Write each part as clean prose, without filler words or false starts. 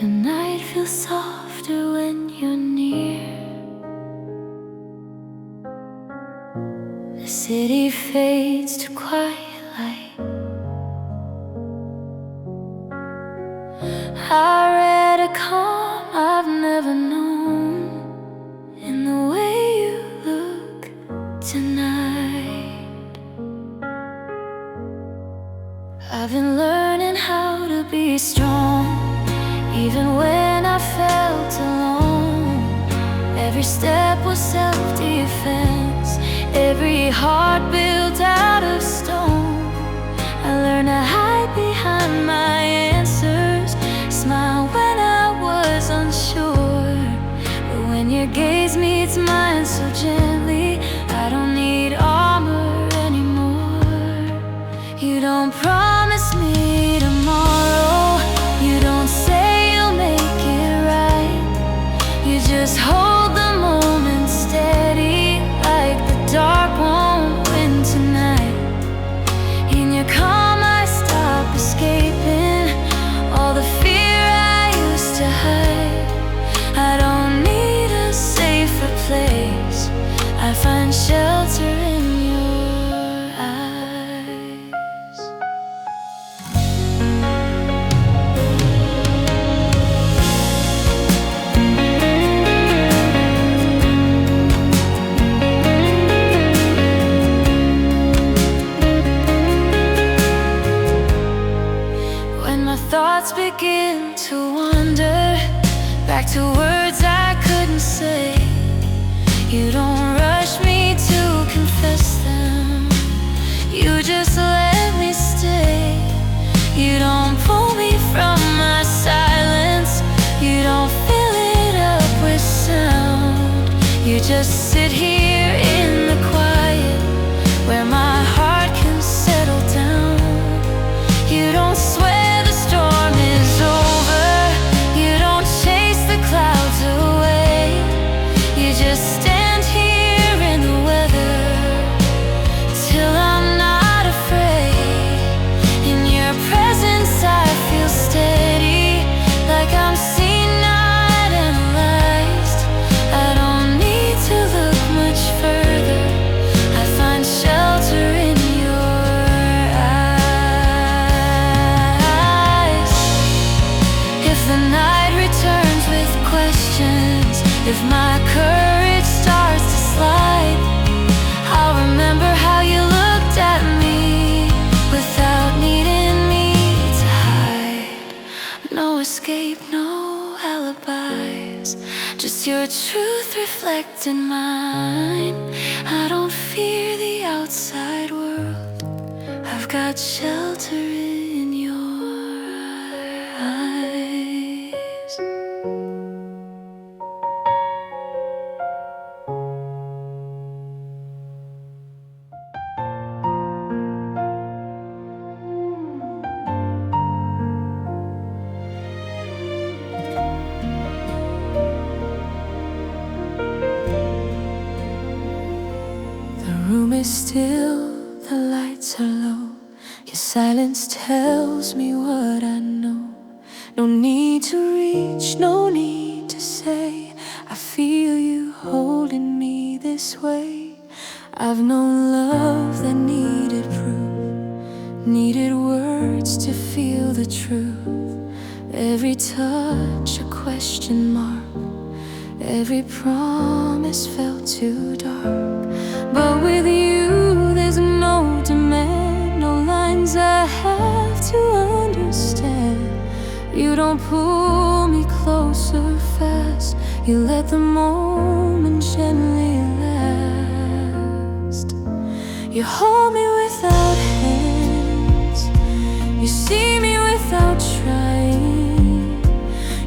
The night feels softer when you're near. The city fades to quiet light. I read a calm I've never known in the way you look tonight. I've been learning how to be strong, even when I felt alone. Every step was self-defense, every heart built out of stone. I learned to hide behind my answers, smile when I was unsure. But when your gaze meets mine so gently, I don't need armor anymore. You don't promise me tomorrow, you don't say you'll make it right. You just hold the moment steady, like the dark won't win tonight. In your calm I stop escaping all the fear I used to hide. I don't need a safer place, I find shelter in your eyes. When my thoughts begin to wander back to words I couldn't say, you don't rush me to confess them, you just let me stay. You don't pull me from my silence, you don't fill it up with sound. You just sit here in the quiet, where my heart can settle down. You don't swear the storm is over, you don't chase the clouds away. You just stand here in the weather till I'm not afraid. In your presence I feel steady, like I'm seen, not analyzed. I don't need to look much further, I find shelter in your eyes. If the night returns with questions, if my courage starts to slide, I'll remember how you looked at me without needing me to hide. No escape, no alibis, just your truth reflecting mine. I don't fear the outside world, I've got shelter in your eyes. The room is still, the lights are low. Your silence tells me what I know. No need to reach, no need to say, I feel you holding me this way. I've known love that needed proof, needed words to feel the truth. Every touch a question mark, every promise felt too dark. But with you there's no demand, no lines I have to understand. You don't pull me closer fast, you let the moment gently last. You hold me without hands, you see me without trying.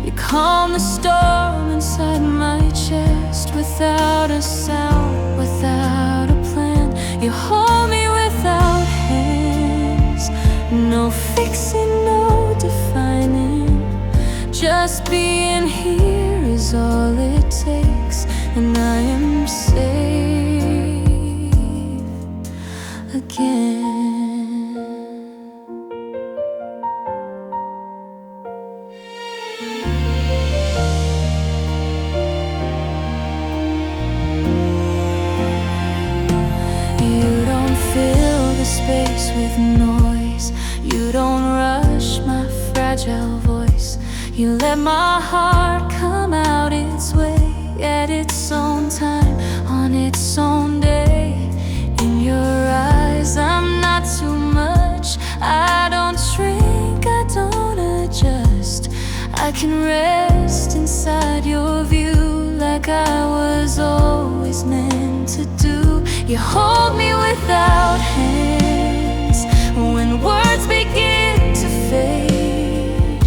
You calm the storm inside my chest without a sound, without a plan. You hold me without hands, no fixing, no defining. Just being here is all it takes, and I am safe again. with noise. You don't rush my fragile voice. You let my heart come out its way at its own time, on its own day. In your eyes I'm not too much. I don't shrink, I don't adjust. I can rest inside your view like I was always meant to do. You hold me without hands when words begin to fade.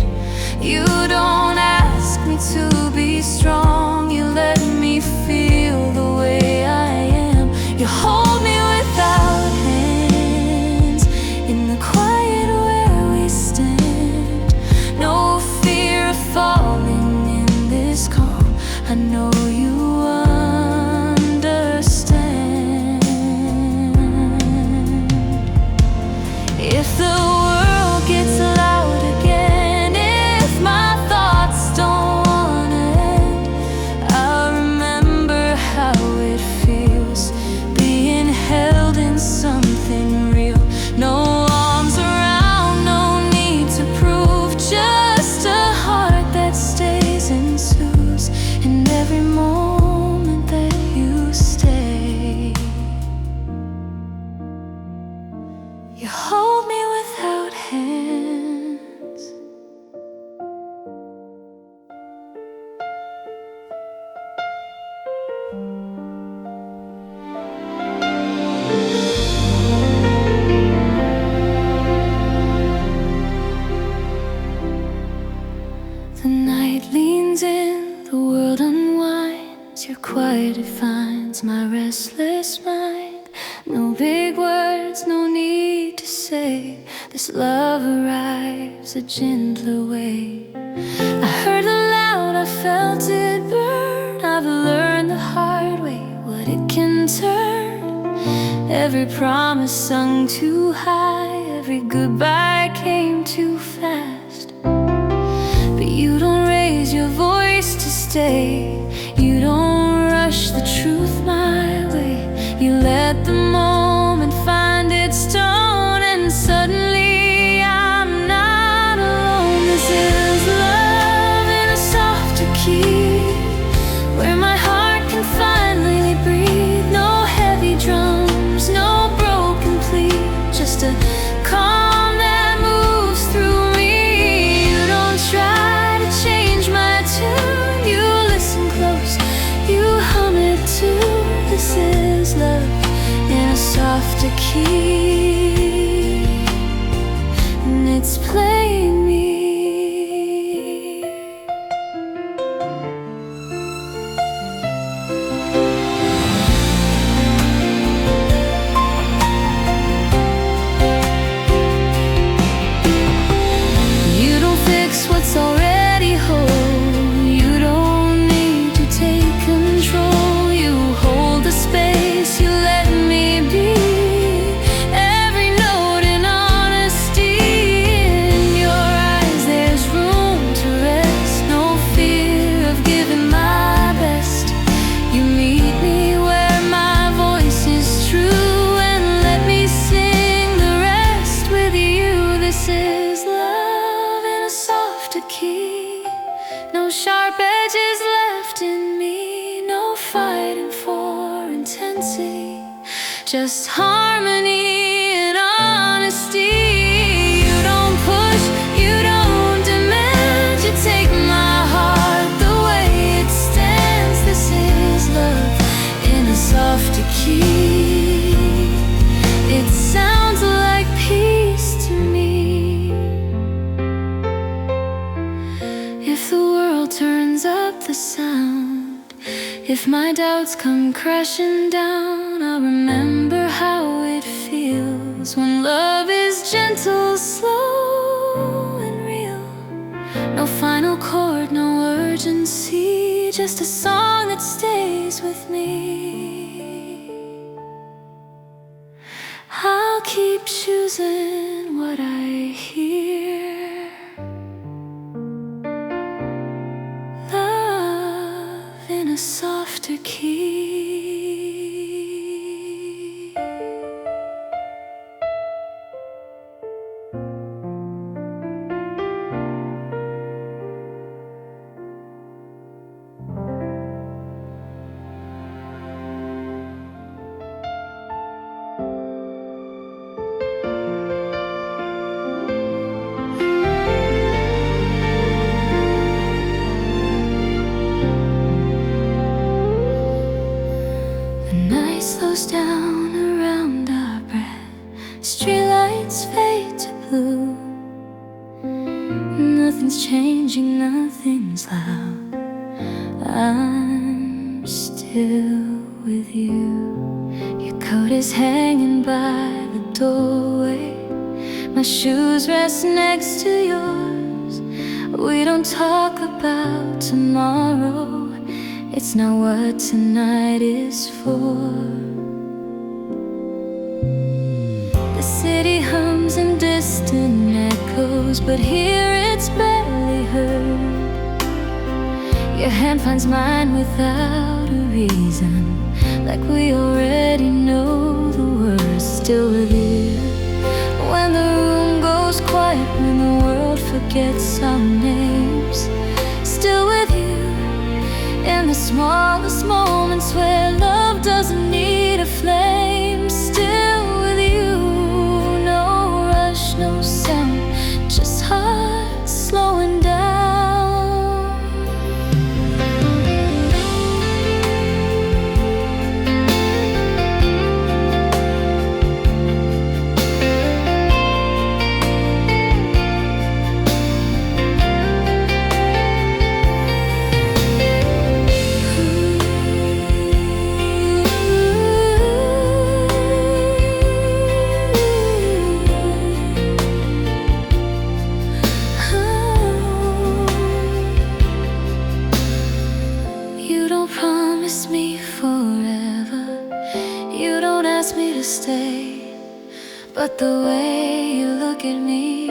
You don't ask me to be strong, you let me feel the way I am. You hold me without hands in the quiet where we stand. No fear of falling in this calm. I know you understand. If the world gets loud again, if my thoughts don't wanna end, I'll remember how it feels being held in something real. No arms around, no need to prove, just a heart that stays and soothes. And every moment that you stay, you hold me without hands. The night leans in, the world unwinds. Your quiet defines my restless mind. No big words, no need to say. This love arrives a gentler way. I heard it loud, I felt it burn. I've learned the hard way what it can turn. Every promise sung too high, every goodbye came too fast. But you don't raise your voice to stay. You don't rush the truth my way. You let the moment find its tone, and suddenly I'm not alone. This is love in a softer key, where my heart can finally breathe. No heavy drums, no broken plea, just a calm that moves through me. You don't try to change my tune, you listen close, you hum it too. This is love in a softer key, and it's playing me. You don't fix what's already whole. You don't need to take control. You hold the space, you let me be. Every note in honesty. In your eyes there's room to rest. No fear of giving my best. You meet me where my voice is true, and let me sing the rest with you. This is love in a softer key. No sharp edges left in me, no fighting for intensity, just harmony and honesty. You don't push, you don't demand, you take my heart the way it stands. This is love in a softer key. It sounds like peace to me. If the world turns up the sound, if my doubts come crashing down, I'll remember how it feels when love is gentle, slow and real. No final chord, no urgency, just a song that stays with me. I'll keep choosing what I hear. Love in a softer key. slows down around our breath. Streetlights fade to blue. Nothing's changing, nothing's loud. I'm still with you. Your coat is hanging by the doorway. My shoes rest next to yours. We don't talk about tomorrow. It's not what tonight is for. The city hums in distant echoes, but here it's barely heard. Your hand finds mine without a reason, like we already know the words. Still with you when the room goes quiet, when the world forgets our names. Still with you in the smallest moments where love doesn't need a flame. Still with you, no rush, no sound, just hearts slowing down. Promise me forever. You don't ask me to stay, but the way you look at me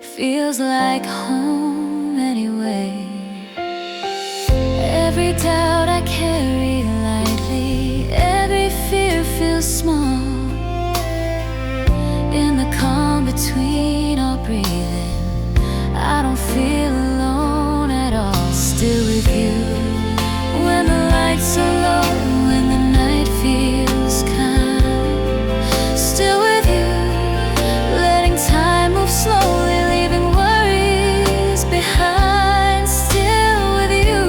feels like home anyway. Every doubt I carry lightly, every fear feels small. In the calm between our breathing, I don't feel alone at all. Still with you when the lights are low, when the night feels kind. Still with you, letting time move slowly, leaving worries behind. Still with you,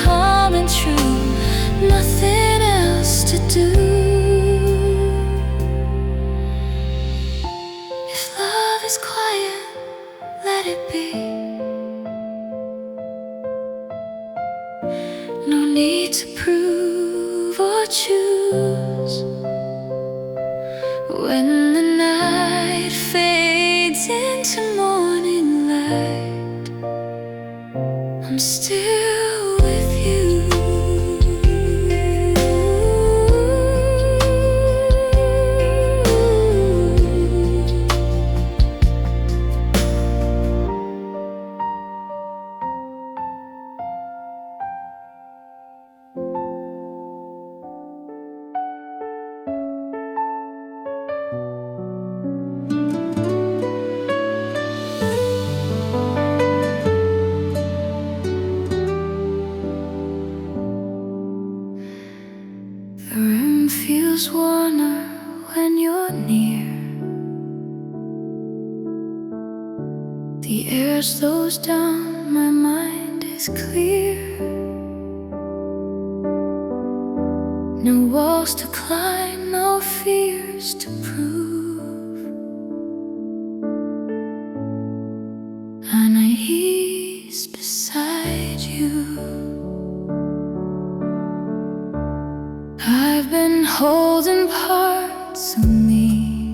calm and true, nothing else to do. If love is quiet, let it be. No need to prove or choose. When the night fades into morning light, I'm still with you. The room feels warmer when you're near. The air slows down, my mind is clear. No walls to climb, no fears to prove. And I ease beside you. I've been holding parts of me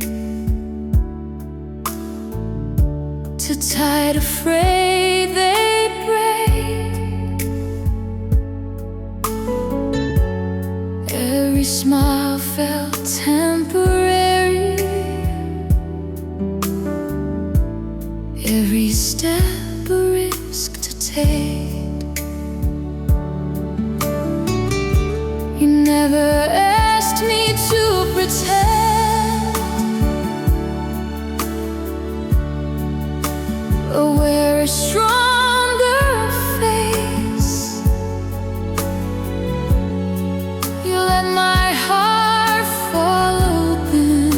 too tight, afraid they break. Every smile felt temporary, every step a risk to take. You never asked me to pretend or wear a stronger face. You let my heart fall open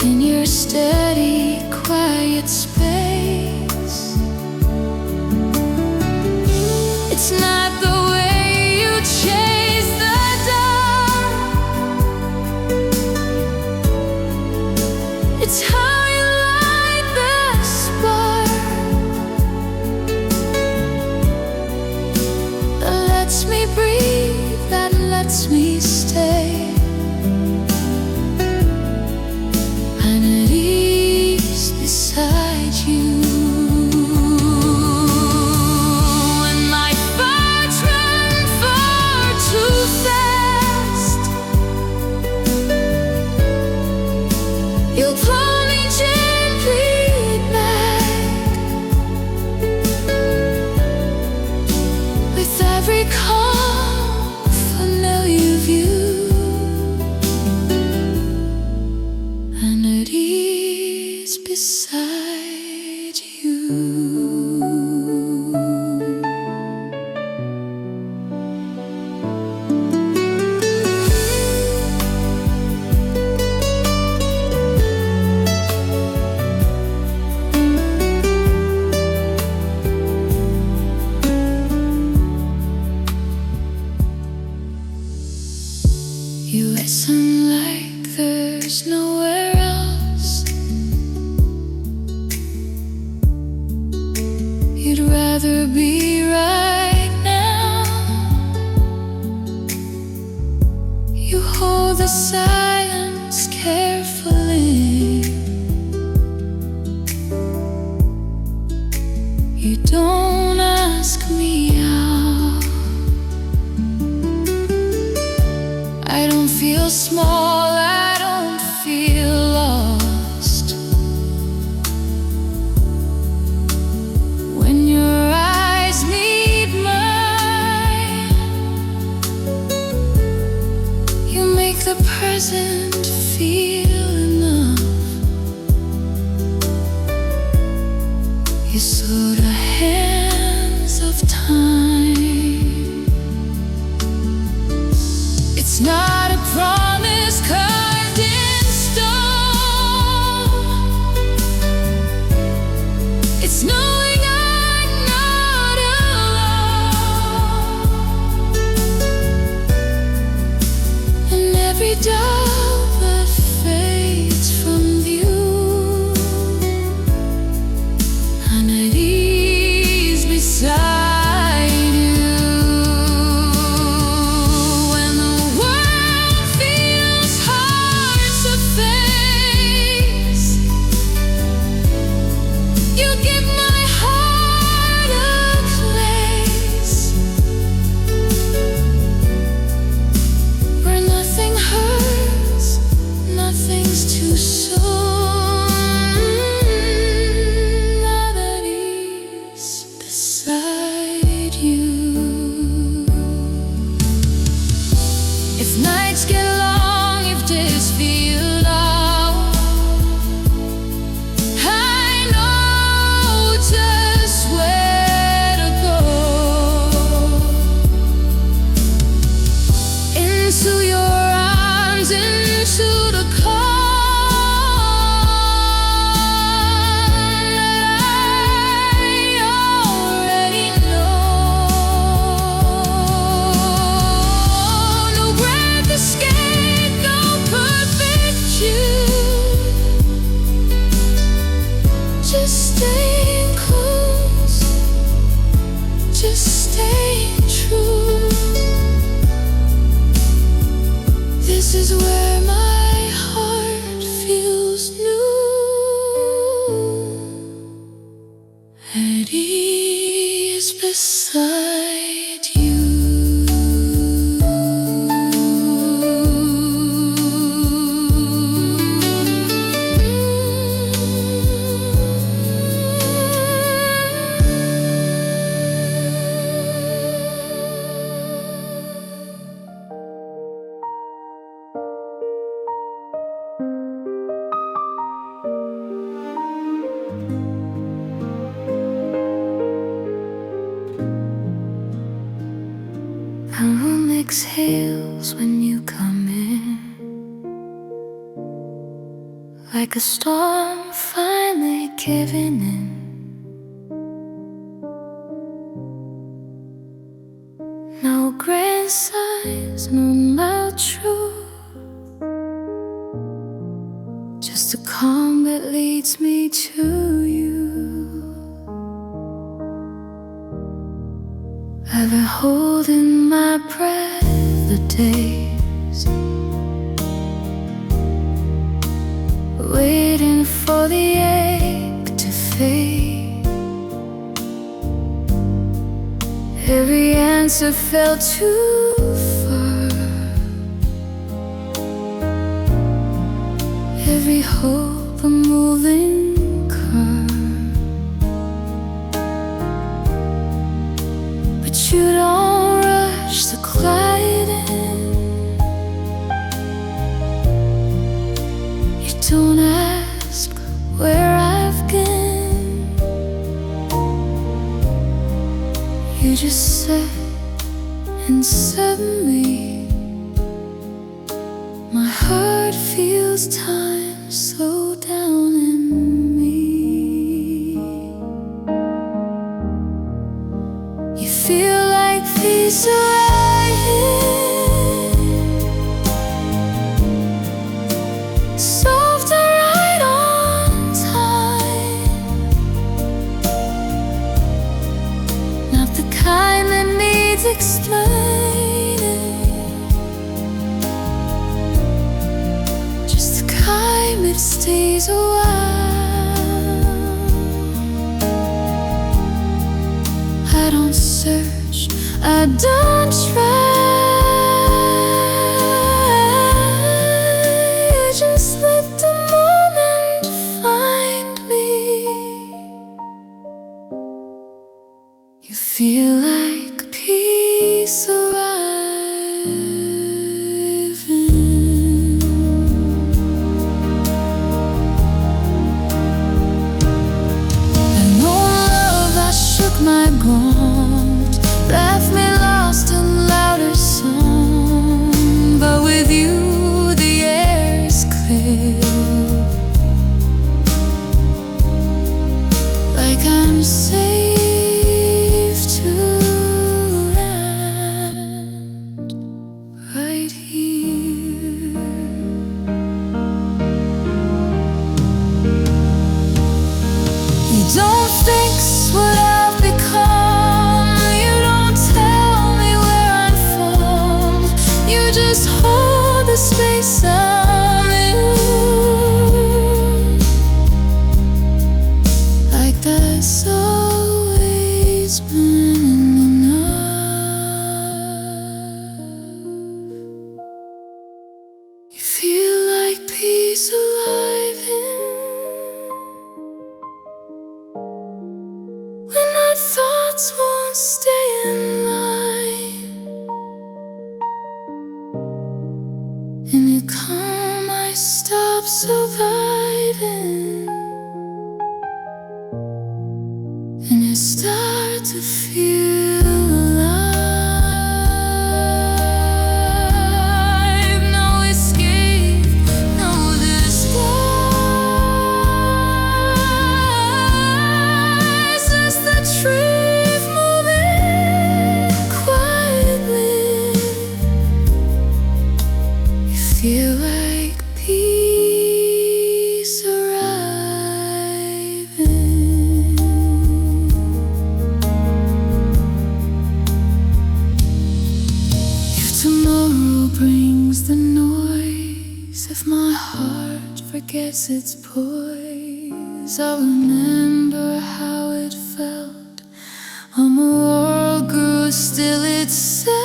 in your steady, quiet space. It's not the way you. You listen like there's nowhere else. You'd rather be right now. You hold the silence carefully. You don't ask me out. I don't feel small, I don't feel lost. When your eyes meet mine, you make the present feel enough. You slow the hands of time. It's not a promise carved in stone. It's knowing I'm not alone. And every doubt that fades from view, I'm at ease beside. If nights get long, if days feel long, I know just where to go. Into your arms, into the calm that I already know. No breath escape, no perfect you. Just staying close, just staying true. This is where my heart feels new. At ease beside you. The room exhales when you come in, like a storm finally giving in. No grand sighs, no loud truth, just a calm that leads me to you. I've been holding my breath the days, waiting for the ache to fade. Every answer fell too far. Every hope a moving car. But you don't rush the gliding. You don't ask where I've been. just sat and suddenly my heart feels time slow down in me. You feel like peace arriving, soft and right on time, not the kind that needs explaining, just the kind that stays a while. I don't search, I don't try, just let the moment find me. You feel like peace arriving, and oh love, I shook my bones, left me lost in louder song. But with you the air is clear, like I'm safe to land right here. You don't fix what I've become, you don't tell me where I'm from, you just hold the space I'm in, like that's always been enough. You feel like peace alive when our thoughts won't stay in line. In your calm I stop surviving, and you start to feel alive. No escape, no disguise, just the truth moving quietly. You feel like peace arriving. If tomorrow brings the noise, if my heart forgets its poise, I'll remember how it felt when the world grew still itself.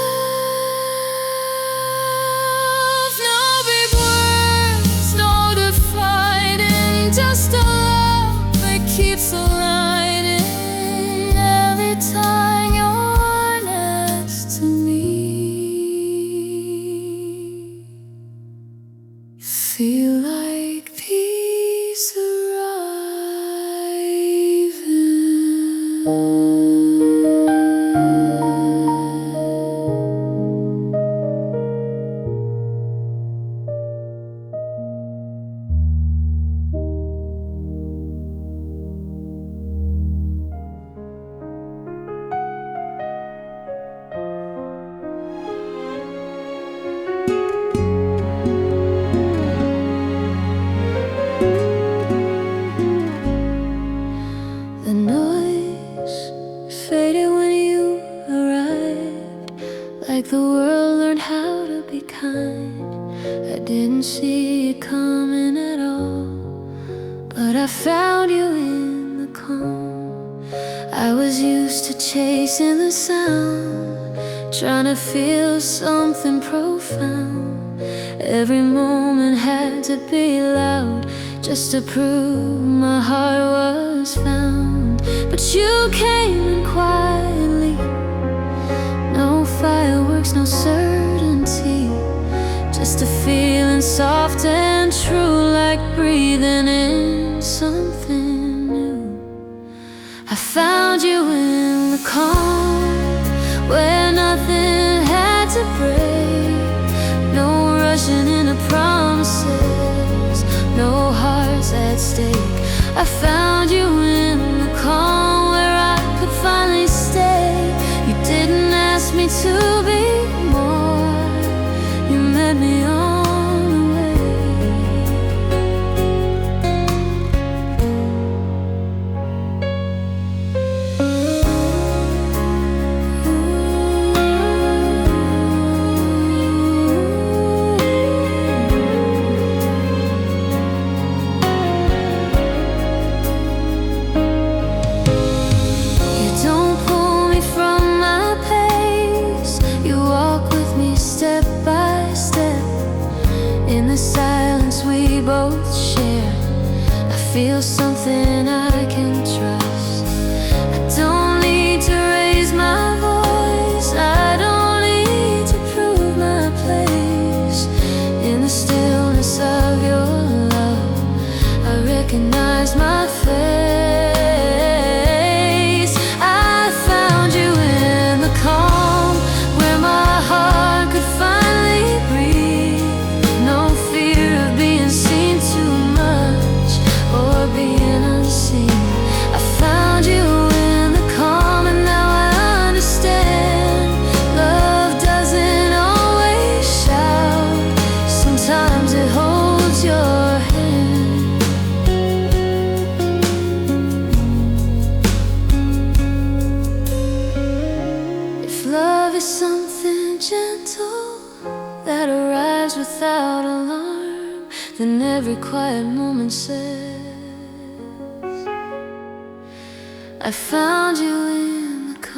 No big words, no defining, just a love that keeps aligning every time you're next to me. You feel like peace The noise faded when you arrived, like the world learned how to be kind. I didn't see it coming at all, but I found you in the calm. I was used to chasing the sound, trying to feel something profound. Every moment had to be loud, just to prove my heart was found. But you came in quietly, no fireworks, no certainty, just a feeling soft and true, like breathing in something new. I found you in the calm, to break, no rushing into promises, no hearts at stake. I found you in the calm where I could finally stay. You didn't ask me to be more, you met me on the way. You don't pull me from my pace, you walk with me step by step. In the silence we both share, I feel something I can trust. I don't need to raise my voice, I don't need to prove my place. In the stillness of your love, I recognize my face. I found you in the calm where my heart could finally breathe. No fear of being seen too much or being unseen. I found you in the calm and now I understand. Love doesn't always shout, sometimes it holds your hand. If love is something gentle that arrives without alarm, then every quiet moment says, I found you in the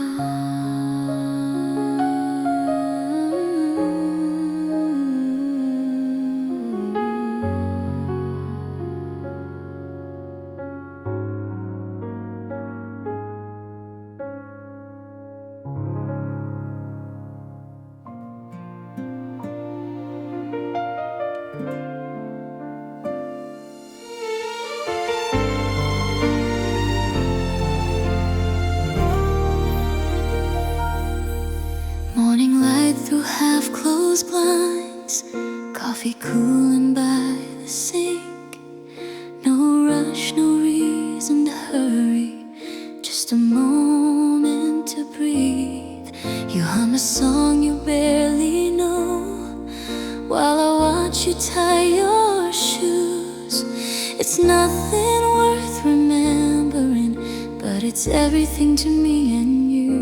morning light through half-closed blinds, coffee cooling by the sink. No rush, no reason to hurry, just a moment to breathe. You hum a song you barely know while I watch you tie your shoes. It's nothing worth remembering, but it's everything to me and you.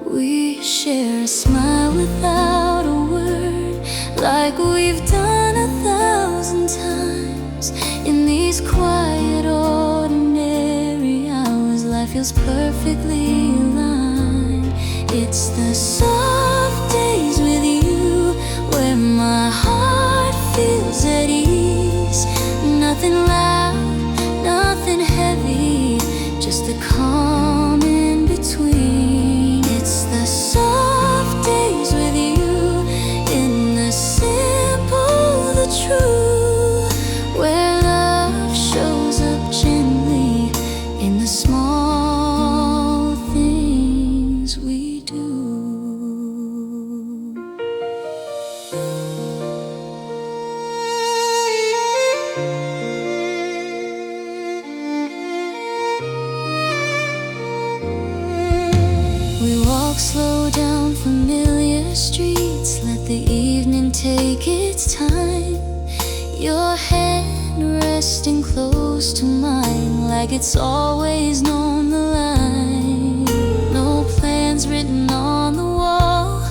We share a smile without a word, like we've done 1,000 times. In these quiet, ordinary hours, life feels perfectly aligned. It's the soft days with you where my heart feels at ease. Nothing loud, nothing heavy, just the calm in between. It's the soft days with you, in the simple, the true, where love shows up gently in the small things we do. We walk slow down familiar streets, let the evening take its time. Your hand resting close to mine, like it's always known the line. No plans written on the wall,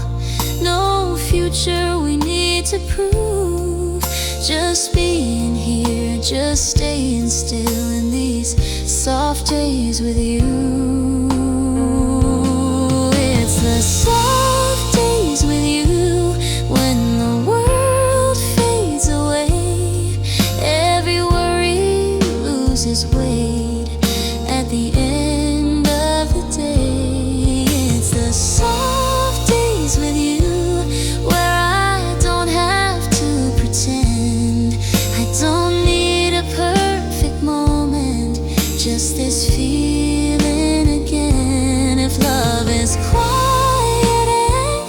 no future we need to prove. Just being here, just staying still in these soft days with you. It's the soft days with you when the world fades away, every worry loses weight at the end of the day. It's the soft days with you where I don't have to pretend. I don't need a perfect moment, just this feeling again. If love is quiet and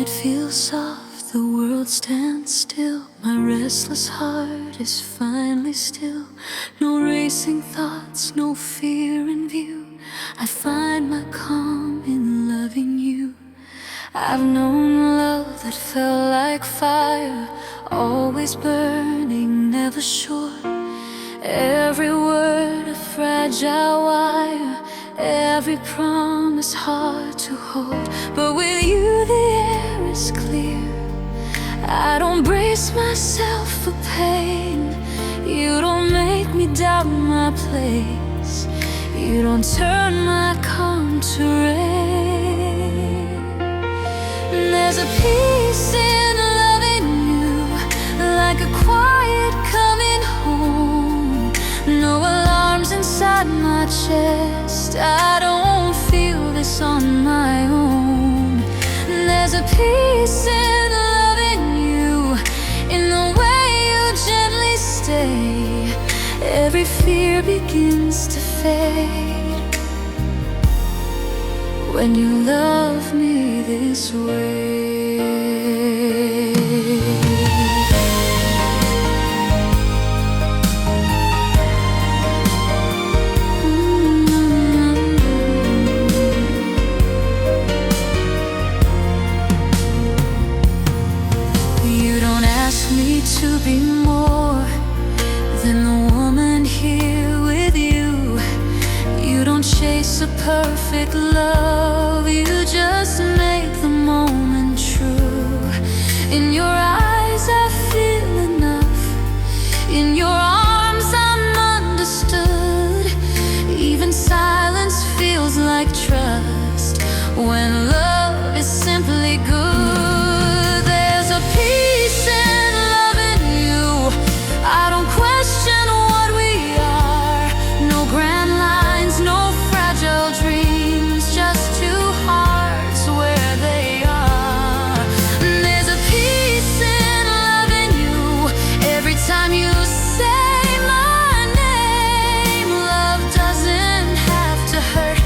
it feels soft, the world stands still. My restless heart is finally still. No racing thoughts, no fear in view. I find my calm in loving you. I've known love that felt like fire, always burning, never short. Every word a fragile wire, every promise hard to hold. But with you the air is clear. I don't brace myself for pain. You don't make me doubt my place. You don't turn my calm to rain. There's a peace in loving you, like a quiet coming home. No alarms inside my chest, I don't feel this on my own. There's a peace in loving you, in the way you gently stay. Every fear begins to fade when you love me this way. You don't ask me to be more than the woman here with you. You don't chase a perfect love, you just make the moment true. In your eyes I feel enough, in your arms I'm understood. Even silence feels like trust when love is simply good. There's a peace in loving you. I don't question what we are. No grand lines, no fragile dreams, just two hearts where they are. There's a peace in loving you. Every time you say my name, love doesn't have to hurt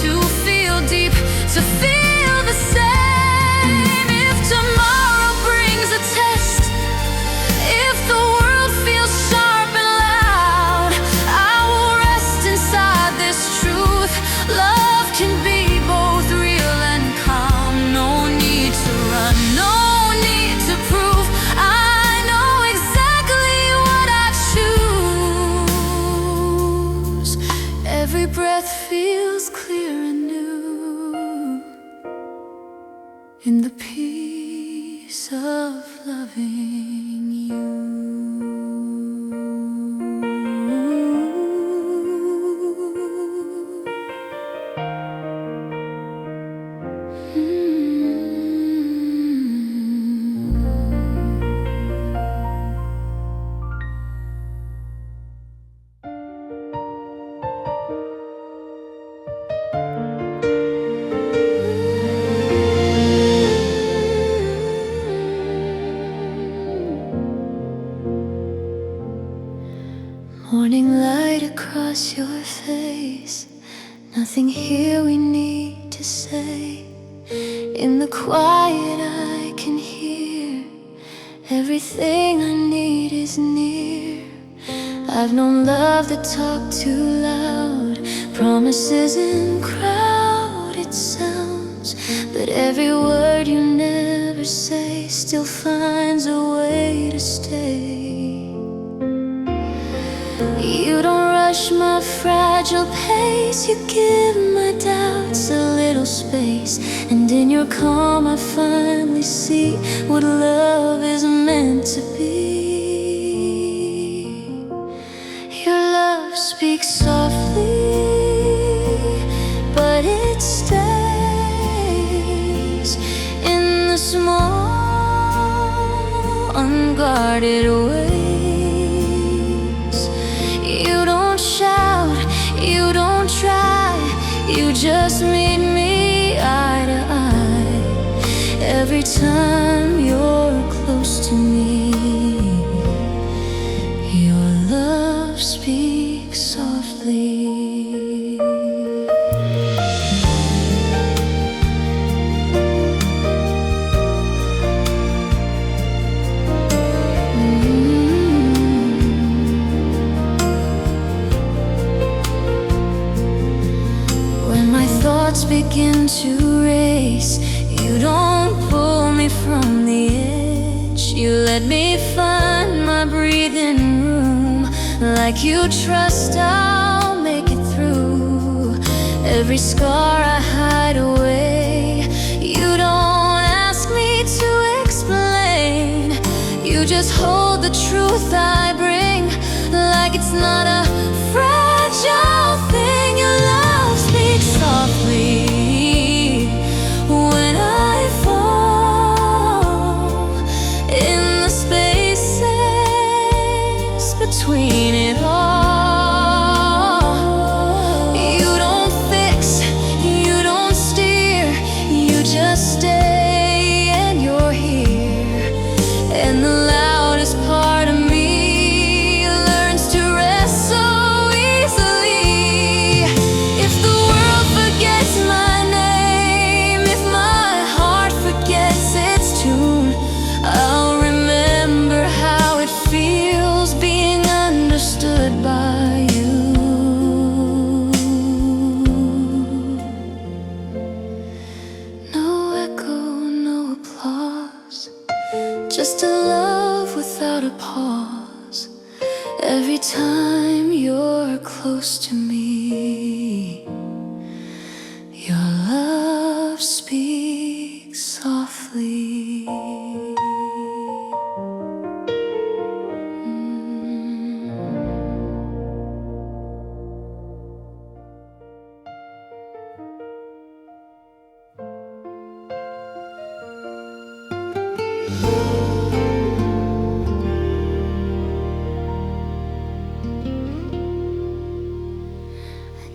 to feel deep, to feel the same. If tomorrow brings a test, if the world feels sharp and loud, I will rest inside this truth. Love can be both real and calm. No need to run, no need to prove. I know exactly what I choose. Every breath feels clear and new, in the peace of loving you. Morning light across your face, nothing here we need to say. In the quiet I can hear, everything I need is near. I've known love that talked too loud, promises in crowded sounds. But every word you never say still finds a way to stay. You don't rush my fragile pace, you give my doubts a little space. And in your calm I finally see what love is meant to be. Your love speaks softly, but it stays in the small, unguarded ways. You don't shout, you don't try, you just meet me eye to eye. Every time you're close to me, your love speaks softly. begin to race, you don't pull me from the edge. You let me find my breathing room. Like you trust I'll make it through every scar I hide away. You don't ask me to explain, you just hold the truth I bring like it's not a fragile thing. Your love speaks softly when I fall in the spaces between it all. You don't fix, you don't steer, you just stay and you're here. And the loudest part of me learns to rest so easily. If the world forgets my name, if my heart forgets its tune, I'll remember how it feels being understood by you. No echo, no applause, just a love without a pause. Every time you're close to me, your love speaks softly.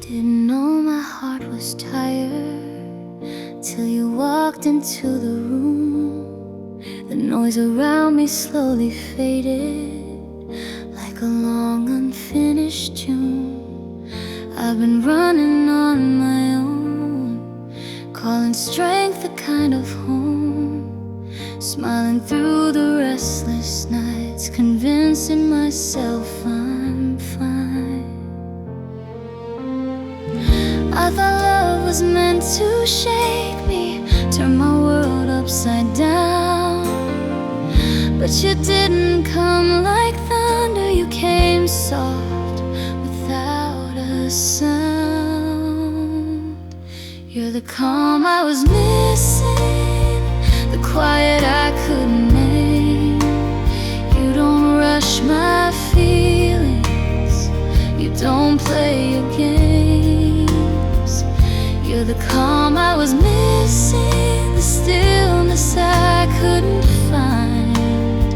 Didn't know my heart was tired till you walked into the room. The noise around me slowly faded like a long unfinished tune. I've been running on my own, calling strength a kind of home, smiling through the restless nights, convincing myself I'm fine. I thought love was meant to shake me, turn my world upside down. But you didn't come like thunder, you came soft without a sound. You're the calm I was missing, the quiet I couldn't name. You don't rush my feelings, you don't play your games. You're the calm I was missing, the stillness I couldn't find.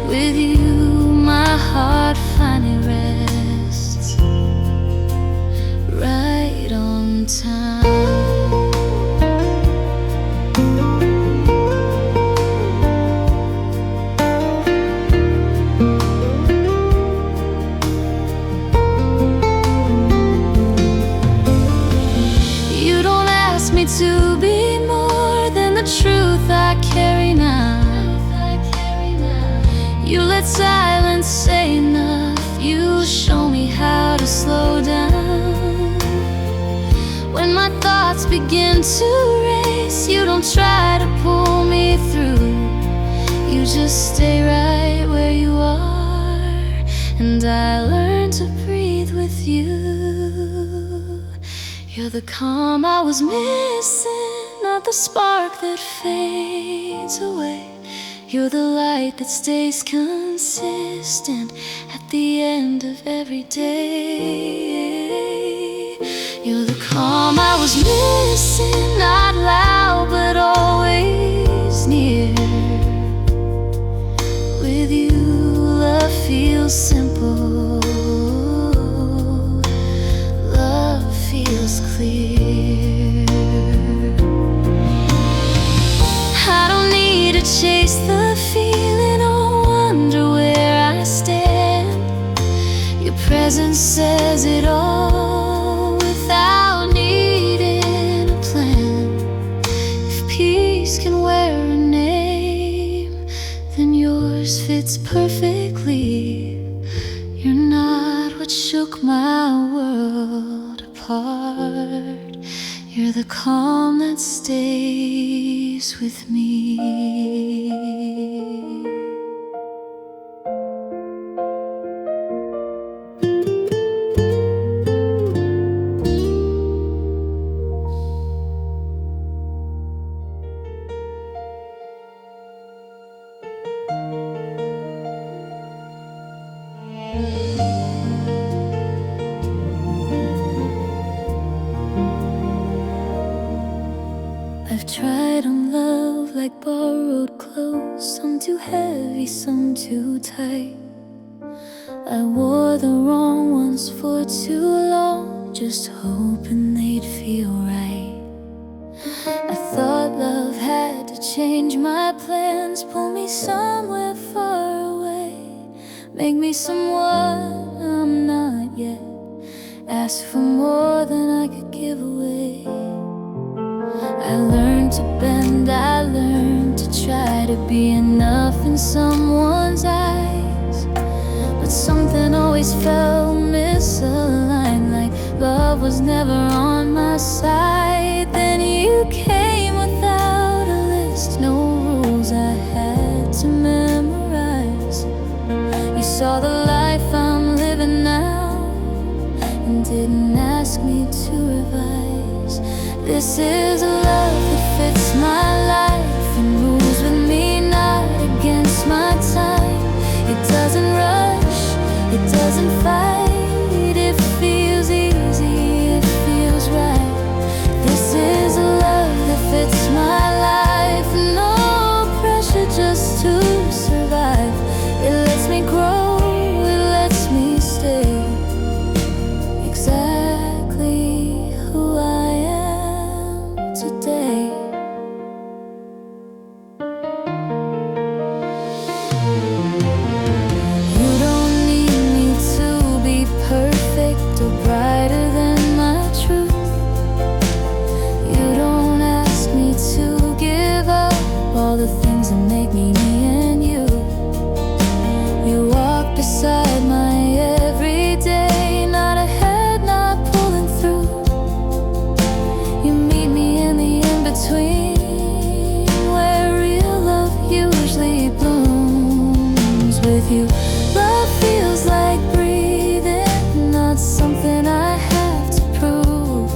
With you, my heart finally rests right on time. To be more than the truth I carry now. You let silence say enough, you show me how to slow down. When my thoughts begin to race, you don't try to pull me through, you just stay right where you are, and I learn to breathe with you. You're the calm I was missing, not the spark that fades away. You're the light that stays consistent at the end of every day. You're the calm I was missing, not loud but always near. With you, love feels simple, feels clear. I don't need to chase the feeling or wonder where I stand. Your presence says it all without needing a plan. If peace can wear a name, then yours fits perfectly. You're not what shook my world apart. You're the calm that stays with me. I've tried on love like borrowed clothes, some too heavy, some too tight. I wore the wrong ones for too long, just hoping they'd feel right. I thought love had to change my plans, pull me somewhere far away, make me someone I'm not yet, ask for more than I could give away. I learned to bend, I learned to try to be enough in someone's eyes, but something always felt misaligned, like love was never on my side. Then you came without a list, no rules I had to memorize. You saw the life I'm living now and didn't ask me to revise. This is a love that fits my life and moves with me, not against my time. It doesn't rush, it doesn't fight, it feels easy, it feels right. This is a love that fits my life, no pressure, just to survive. It lets me grow, it lets me stay exactly who I am today. You don't need me to be perfect or brighter than my truth. You don't ask me to give up all the things that make me me and you. You walk beside my every day, not ahead, not pulling through. You meet me in the in-between, where real love usually blooms. With you, love feels like breathing, not something I have to prove.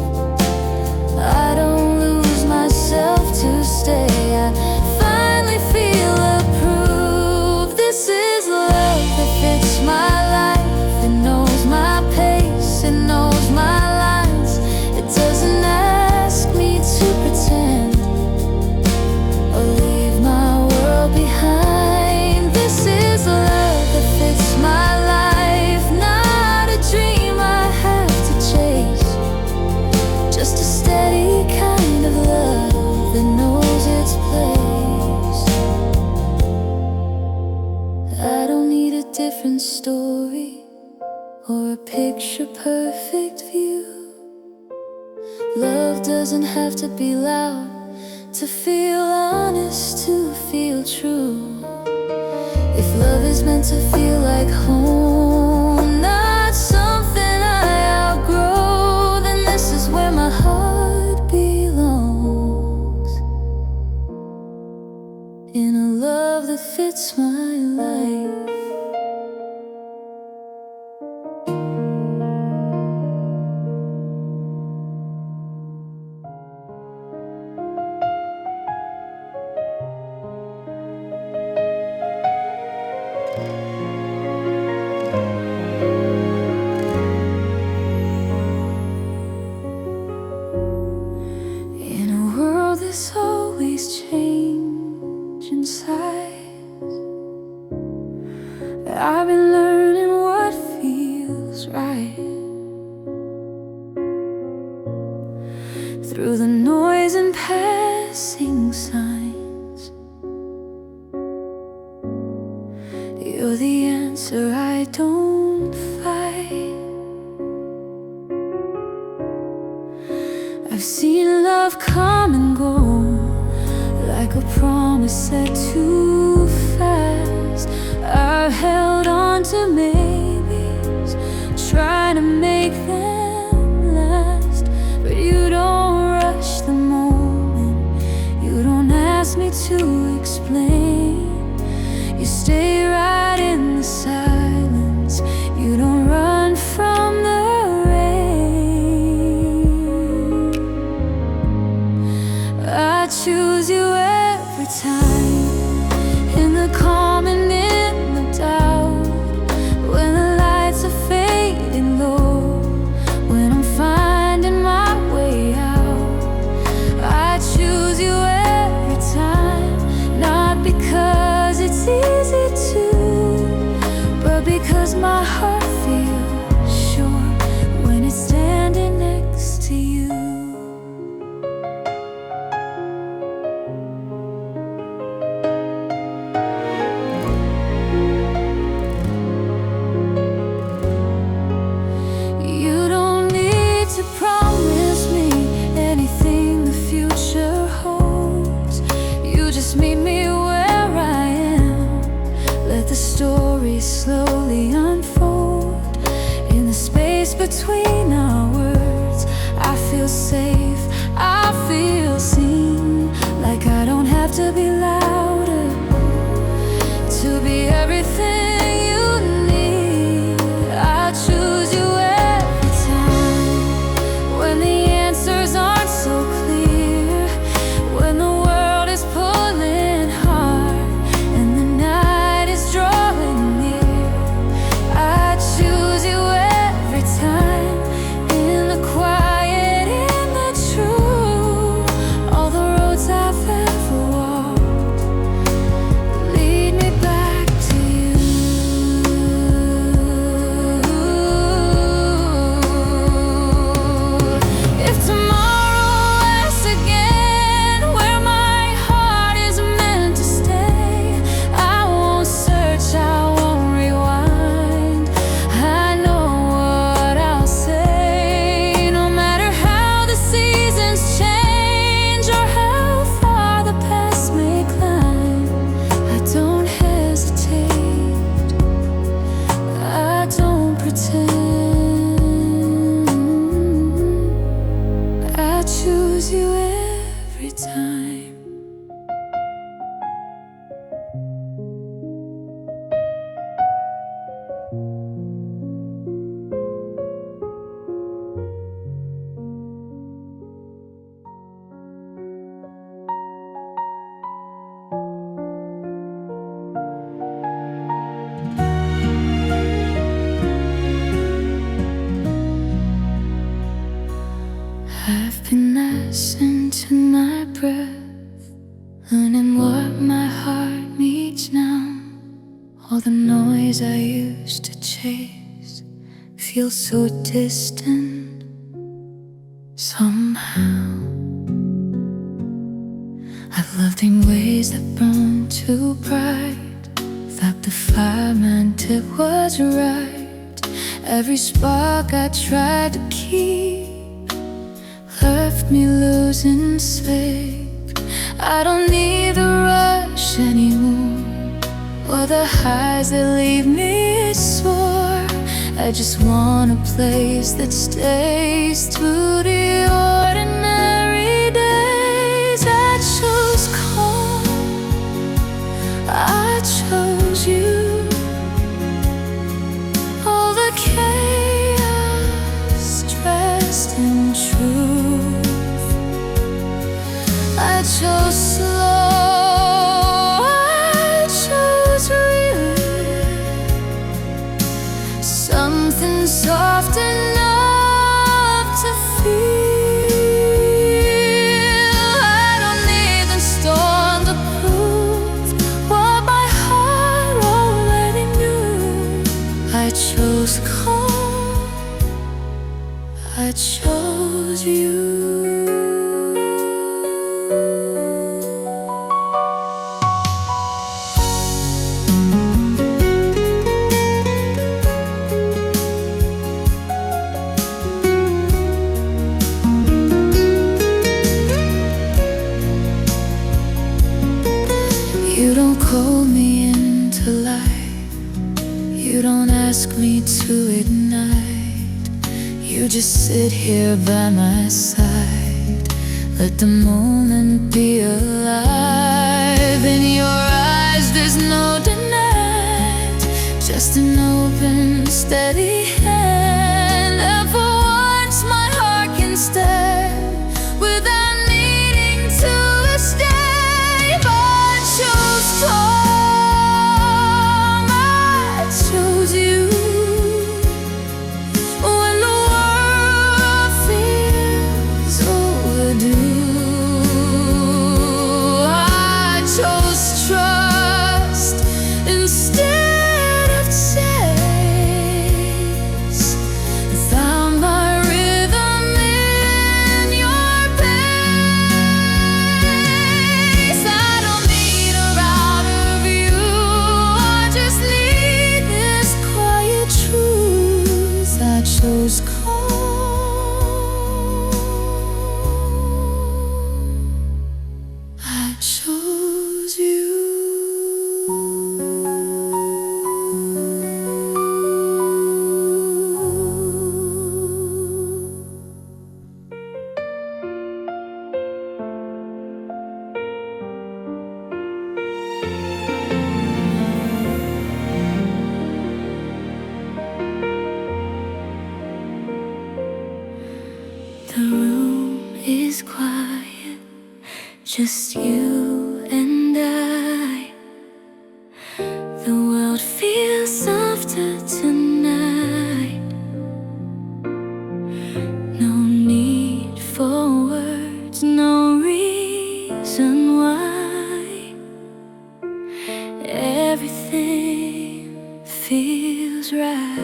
I don't lose myself to stay, I finally feel approved. This is love that fits my life, it knows my pace, it knows my lines. It doesn't ask me to pretend or leave my world behind. This is love that fits my life, not a dream I have to chase, just a steady kind of love that knows its place. I don't need a different story or a picture perfect view. Love doesn't have to be loud to feel honest, to feel true. If love is meant to feel like home, not something I outgrow, then this is where my heart belongs, in a love that fits my life. In a world that's always changing size, I've been learning what feels right. Through the noise and passing signs, you're the answer I don't fight. I've seen love come and go, like a promise set too fast. I've held on to maybes, trying to make them last, but you don't rush. because my heart feels sure when it's standing next to you. You don't need to promise me anything the future holds. You just meet me where I am. Let the story slowly unfold. In the space between our words, I feel safe, I feel seen. Like I don't have to be louder to be everything you need. I choose you every time when the answers aren't so clear, when the world is pulling hard and the night is drawing near. I choose you every time, in the quiet, in the true. All the roads I've ever walked lead me back to you. If tomorrow asks again where my heart is meant to stay, I won't search, I won't rewind. I know what I'll say. No matter how the seasons change or how far the past may climb, I don't hesitate, I don't pretend. I choose you every time. I've been listening to my breath, learning what my heart needs now. All the noise I used to chase feels so distant somehow. I've loved in ways that burn too bright, thought the fire meant it was right. Every spark I tried to keep left me losing sleep. I don't need the rush anymore, or the highs that leave me sore. I just want a place that stays through the ordinary days. I chose calm, I chose you. All the chaos dressed in truth. I chose slow, I chose real, something soft enough to feel. I don't need the storm to prove what my heart already knew. I chose calm, I chose you. You don't call me into life, you don't ask me to ignite. You just sit here by my side, let the moment be alive. In your eyes there's no denying, just an open, steady hand. And for once my heart can stand without needing to escape. I chose calm, I chose you. When the world feels overdue, I chose trust instead of change. just you and I. The world feels softer tonight. No need for words, no reason why. Everything feels right.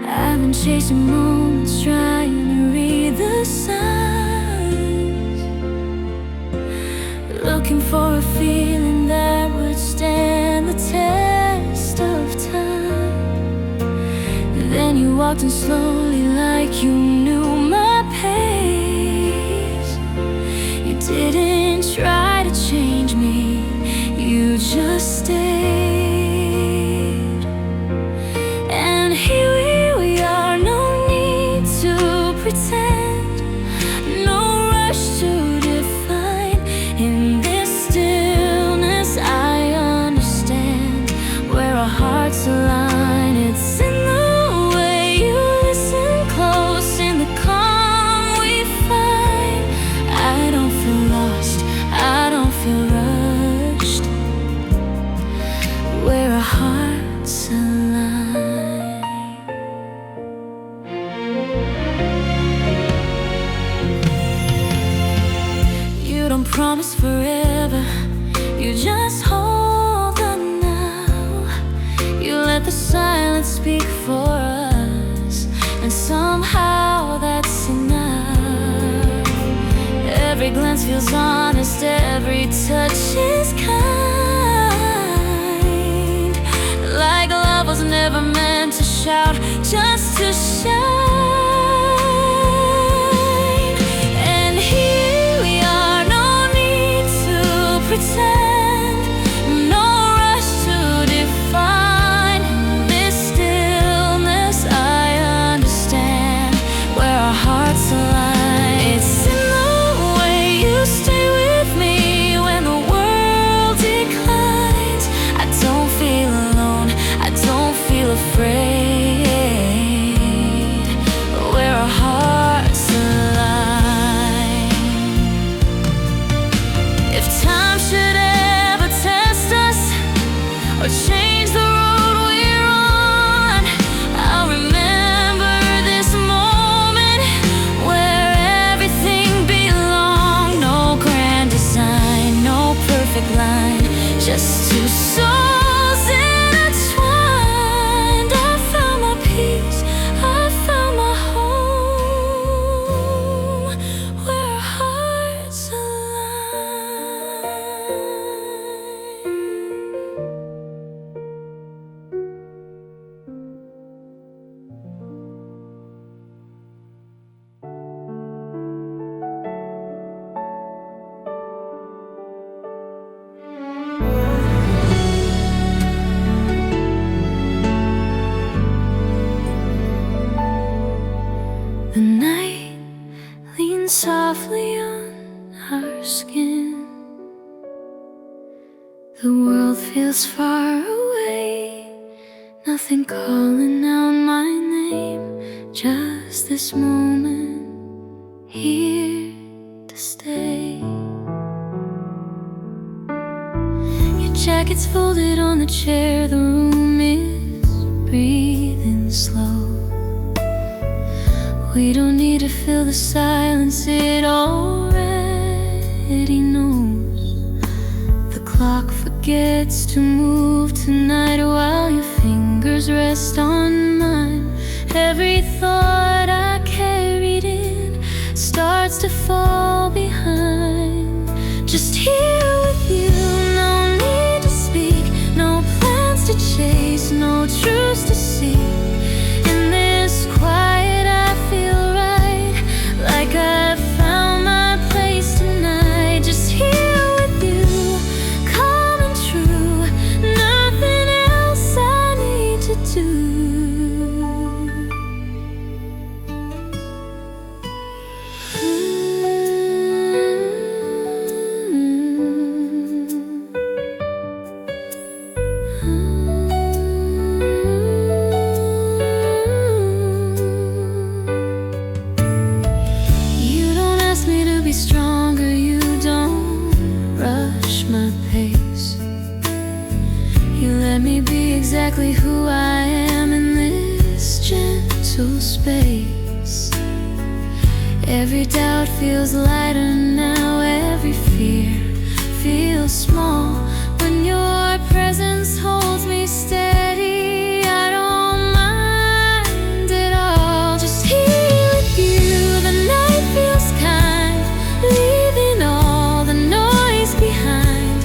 I've been chasing moments, trying to read the signs, looking for a feeling that would stand the test of time. Then you walked in slowly like you knew my pace. You didn't try to change me, you just stayed. And here we are, no need to pretend, no rush to define. In this stillness I understand where our hearts align. It's in the way you listen close, in the calm we find. I don't feel lost, I don't feel rushed, where our hearts align. You don't promise forever, you just hold on now. You let the silence speak for us, and somehow that's enough. Every glance feels honest, every touch is kind. Like love was never meant to shout, just to shine. And here we are, no need to pretend, no rush to define. In this stillness I understand where our hearts align. It's in the way you stay with me when the world declines. I don't feel alone, I don't feel afraid, where our hearts align. If time should ever test us or change the road we're on, I'll remember this moment where everything belonged. No grand design, no perfect line, just two souls intertwined. I found my peace, I found my home, where our hearts align. The night leans softly on our skin. The world feels far away, nothing calling out my name. Just this moment, here to stay. Your jacket's folded on the chair, the room is breathing slow. We don't need to fill the silence, it already knows. The clock forgets to move tonight while your fingers rest on mine. Every thought I carried in starts to fall behind. Just here with you, no need to speak, no plans to chase, no truths to seek. In this quiet I feel right, like I've found my place tonight. Just here with you, calm and true, nothing else I need to do. Let me be exactly who I am in this gentle space. Every doubt feels lighter now, every fear feels small when your presence holds me steady. I don't mind at all, just here with you. The night feels kind, leaving all the noise behind.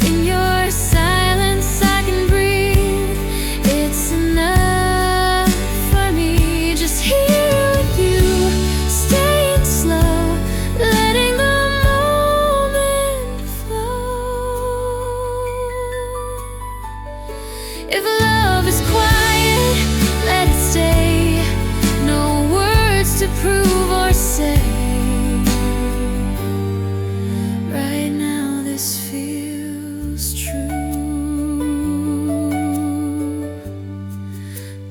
In your silence I can breathe, it's enough for me. Just here with you, staying slow, letting the moment flow. If love is quiet, let it stay. No words to prove or say. Right now this feels true.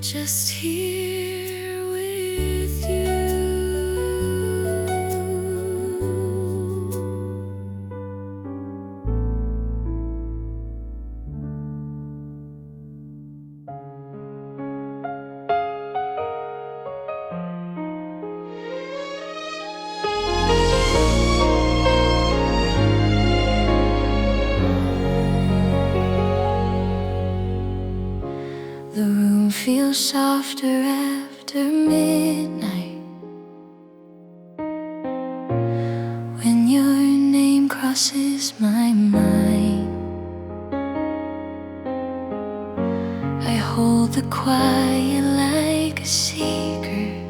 Just here with you. The room feels softer after midnight, when your name crosses my mind. I hold the quiet like a secret.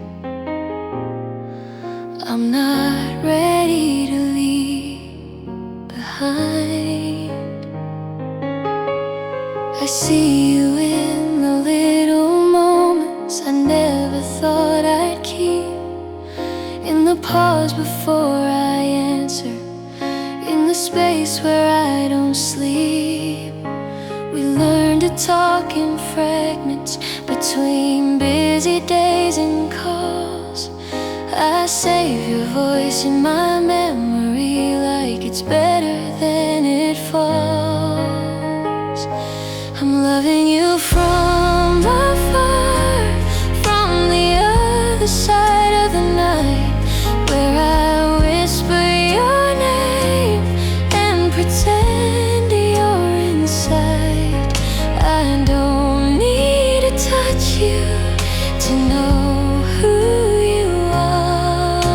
I'm not ready to leave behind. I see you in the little moments I never thought I'd keep. In the pause before I answer, in the space where I don't sleep. We learn to talk in fragments between busy days and calls. I save your voice in my memory like it's better than it falls. I'm loving you from afar, from the other side of the night, where I whisper your name and pretend you're inside. I don't need to touch you to know who you are.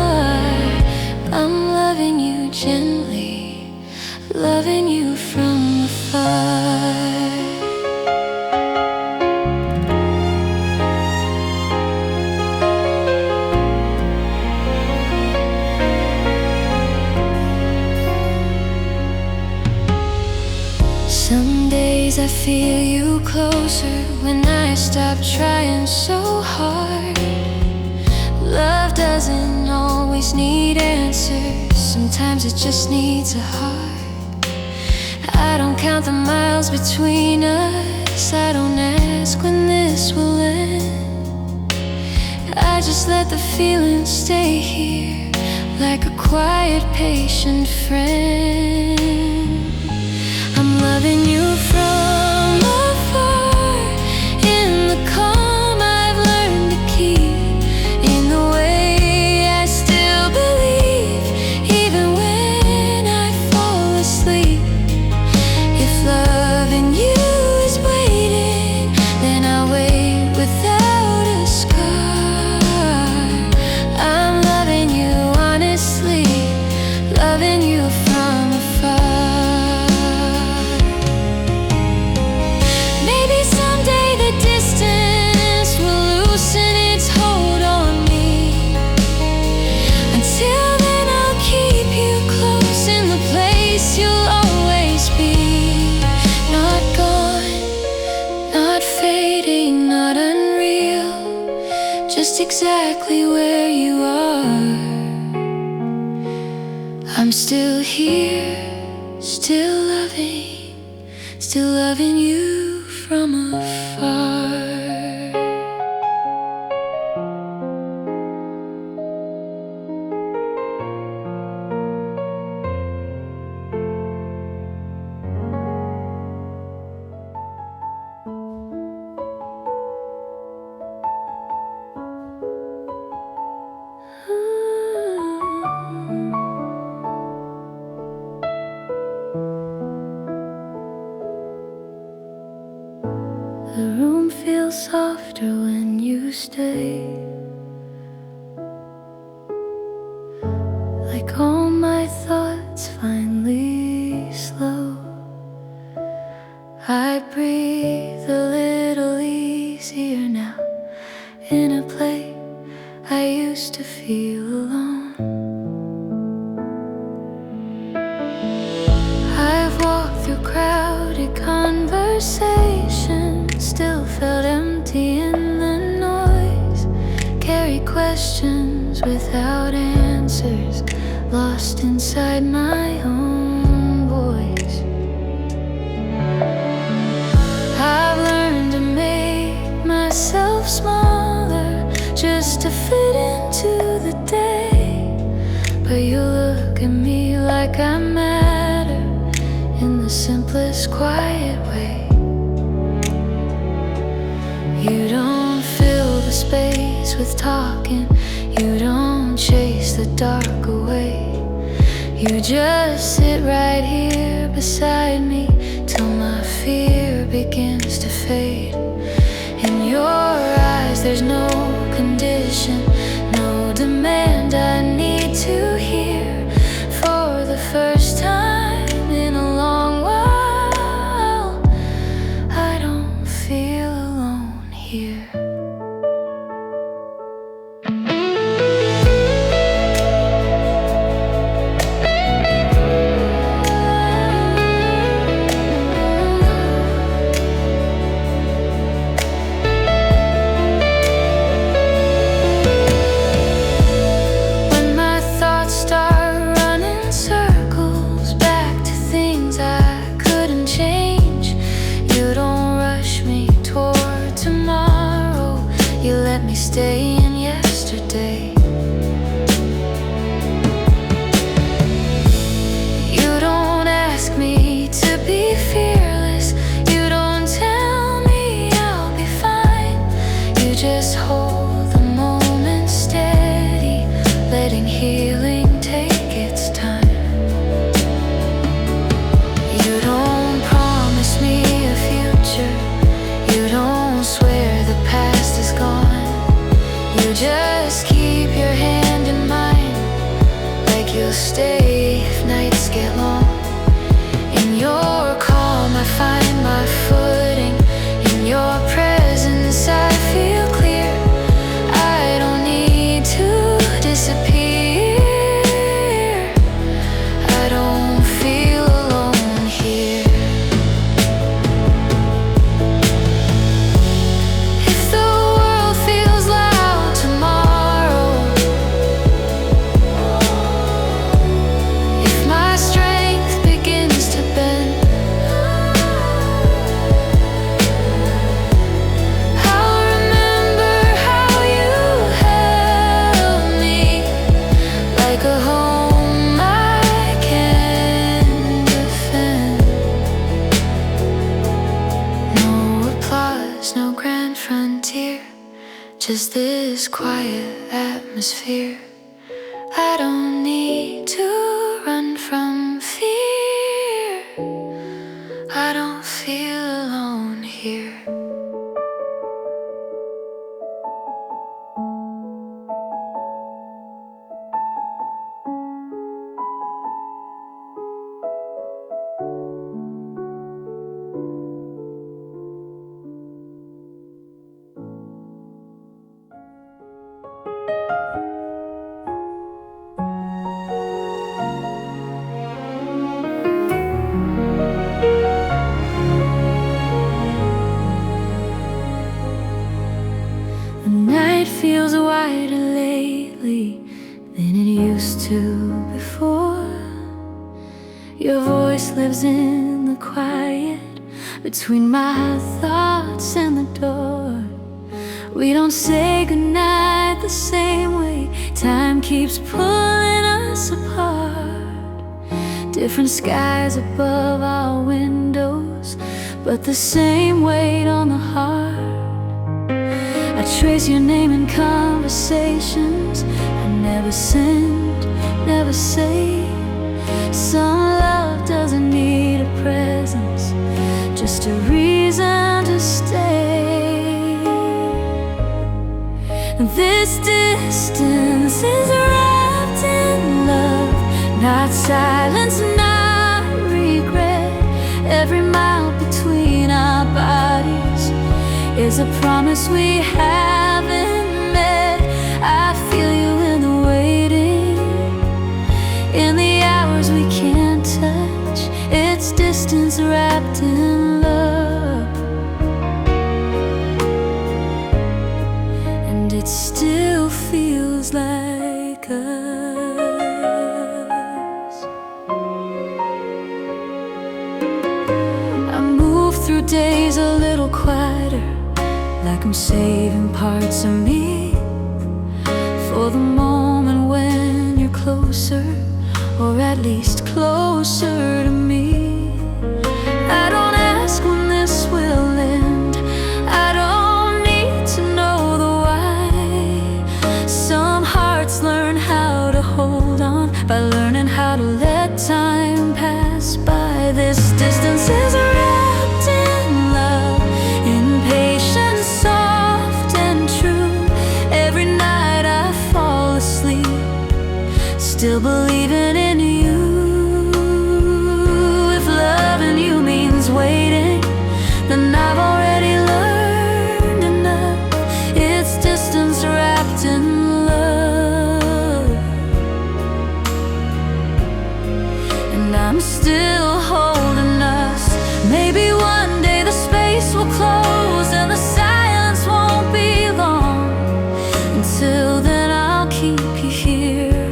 I'm loving you gently, loving you from afar. Some days I feel you closer when I stop trying so hard. Love doesn't always need answers, sometimes it just needs a heart. I don't count the miles between us, I don't ask when this will end. I just let the feeling stay here, like a quiet, patient friend. I'm loving you from afar, in the calm I've learned to keep, in the way I still believe, even when I fall asleep. If loving you is waiting, then I'll wait without a scar. I'm loving you honestly, loving you from afar. Exactly where you are. I'm still here, still loving you from afar. The room feels softer when you stay. Like all my thoughts finally slow, I breathe a little easier now. In a place I used to feel alone. I've walked through crowded conversations, still felt empty in the noise. Carry questions without answers, lost inside my own voice. I've learned to make myself smaller just to fit into the day. But you look at me like I matter in the simplest, quiet way. You don't fill the space with talking, you don't chase the dark away. You just sit right here beside me till my fear begins to fade. In your eyes there's no condition, no demand I need to hear. For the first time in a long while, I don't feel alone here. Stay in yesterday. You don't ask me to be fearless, you don't tell me I'll be fine. You just hold the moment steady, letting healing take its time. You don't promise me a future, you don't swear the past is gone. You just keep your hand in mine, like you'll stay if nights get long. In your calm I find my footing, in your presence I feel clear. I don't need to disappear, I don't feel alone here. If the world feels loud tomorrow, if my strength begins to bend, I'll remember how you held me, like a home I can defend. No applause, no grand frontier, just this quiet atmosphere. I don't need to run from fear, I don't feel alone here. The night feels wider lately than it used to before. Your voice lives in the quiet between my thoughts and the door. We don't say goodnight the same way, time keeps pulling us apart. Different skies above our windows, but the same weight on the heart. I trace your name in conversations I never sent, never say. Some love doesn't need a presence, just a reason to stay. distance is wrapped in love, not silence, not regret. Every mile between our bodies is a promise we haven't met. I feel you in the waiting, in the hours we can't touch. It's distance wrapped in love, and it still feels like us. I move through days a little quieter, like I'm saving parts of me for the moment when you're closer, or at least closer to me. I don't ask when this will end, I don't need to know the why. Some hearts learn how to hold on by learning how to let time pass by. This distance is wrapped in love, in patience, soft and true. Every night I fall asleep, still believing in you. If loving you means waiting, then I've already learned enough. It's distance wrapped in love, and I'm still holding us. Maybe one day the space will close and the silence won't be long. Until then I'll keep you here,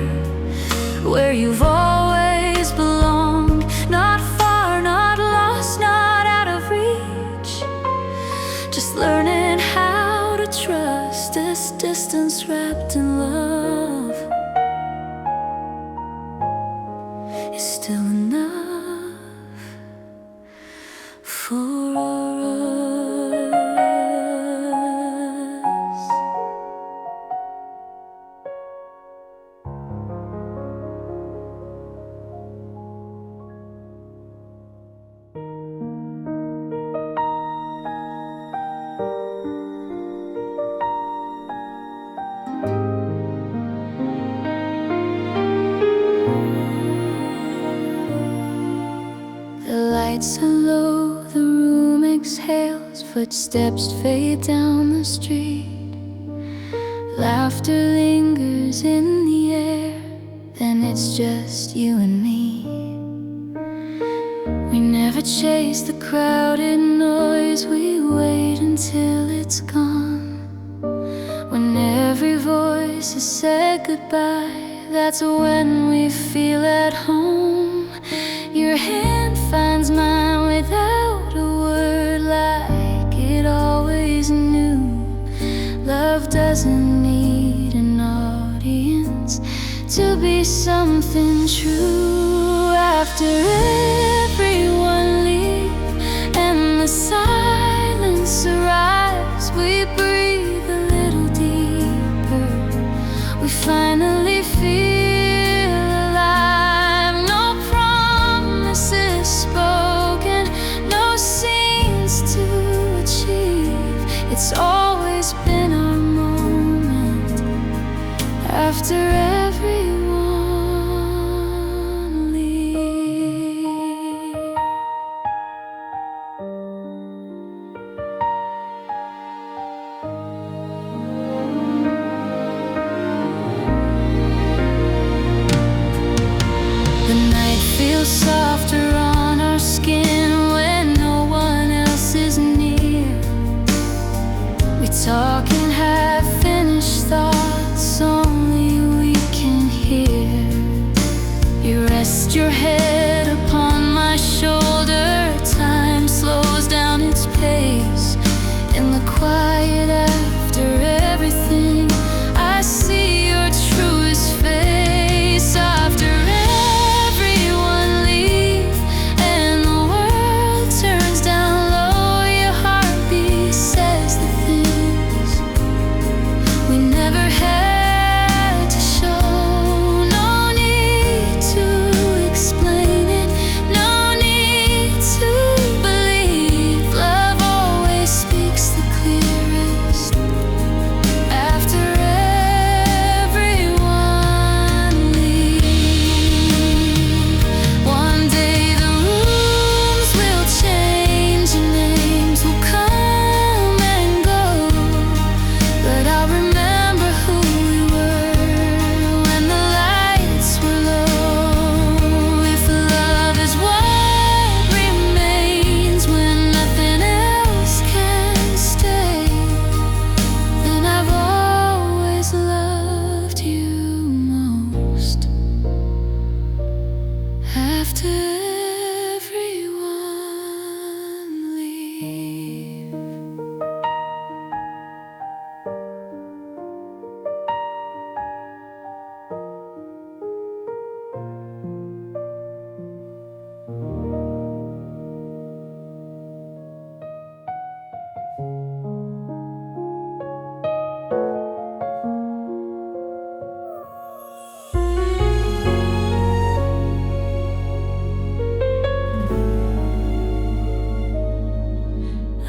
where you've always belonged. Not far, not lost, not out of reach. Just learning how to trust this distance wrapped in love is still enough for us. The lights are low, the room exhales, footsteps fade down the street. Laughter lingers in the air, then it's just you and me. We never chase the crowded noise, we wait until it's gone. When every voice has said goodbye, that's when we feel at home. Your hand finds mine without a word, like it always knew. Love doesn't need an audience to be something true. After everyone leaves and the silence arrives, we breathe a little deeper. We finally feel alive. No promises spoken, no scenes to achieve. It's always been our moment after everyone leaves. The night feels softer on our skin when no one else is near. We talk in half-finished thoughts, only we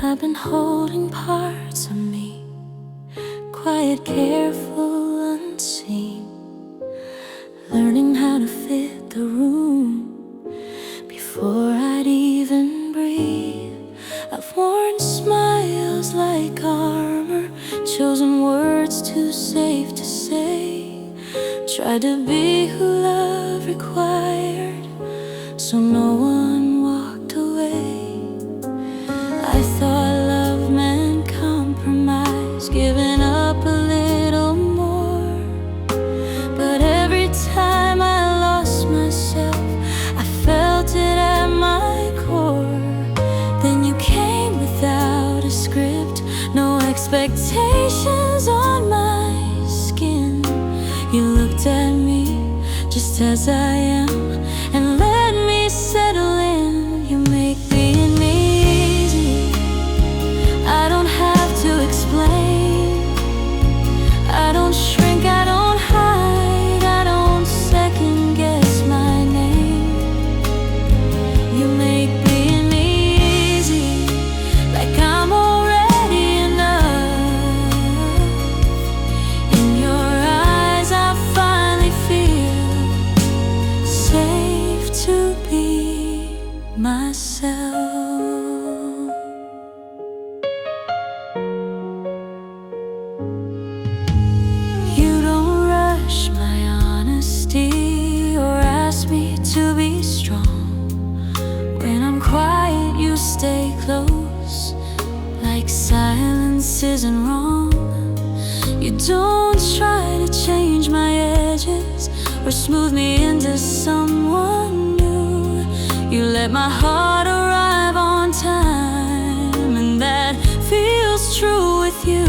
I've been holding parts of me, quiet, careful, unseen, learning how to fit the room before I'd even breathe. I've worn smiles like armor, chosen words too safe to say, tried to be who love required, so no one walked away. I thought love meant compromise, giving up a little more, but every time I lost myself, I felt it at my core. Then you came without a script, no expectations on my skin. You looked at me just as I am and let me settle in. You make being me easy, I don't have to explain. I don't shrink, I don't hide, I don't second guess my name. You make being me easy, like I'm already enough. In your eyes I finally feel safe to be myself. You don't rush my honesty or ask me to be strong. When I'm quiet, you stay close, like silence isn't wrong. You don't try to change my edges or smooth me into someone new. You let my heart arrive on time, and that feels true with you.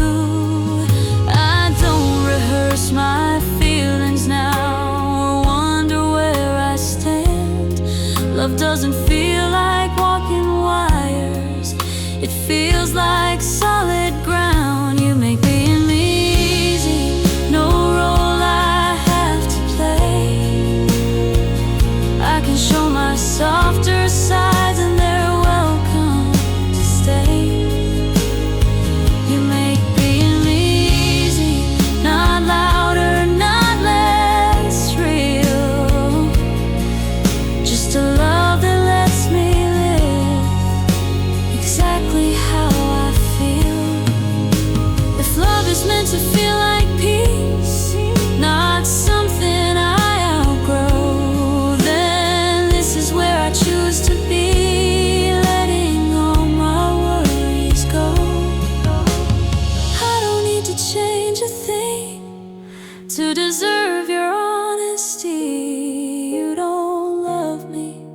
I don't rehearse my feelings now or wonder where I stand. Love doesn't feel like walking wires, it feels like solid ground. You make being me easy, no role I have to play. I can show my softer sides and they're welcome to stay. You make being me easy, not louder, not less real, just a love that lets me live exactly how I feel. If love is meant to feel like peace, not something I outgrow, then this is where I choose to be, letting all my worries go. I don't need to change a thing to deserve your honesty. You don't love me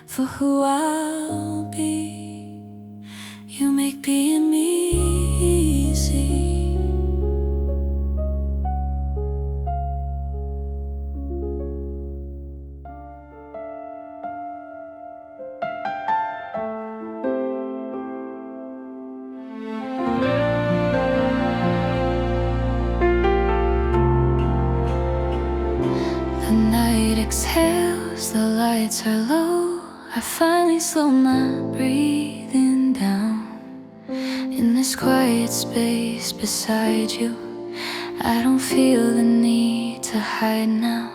for who I'll be. You make being me easy. The night exhales, the lights are low. I finally slow my breathing down. In this quiet space beside you, I don't feel the need to hide now.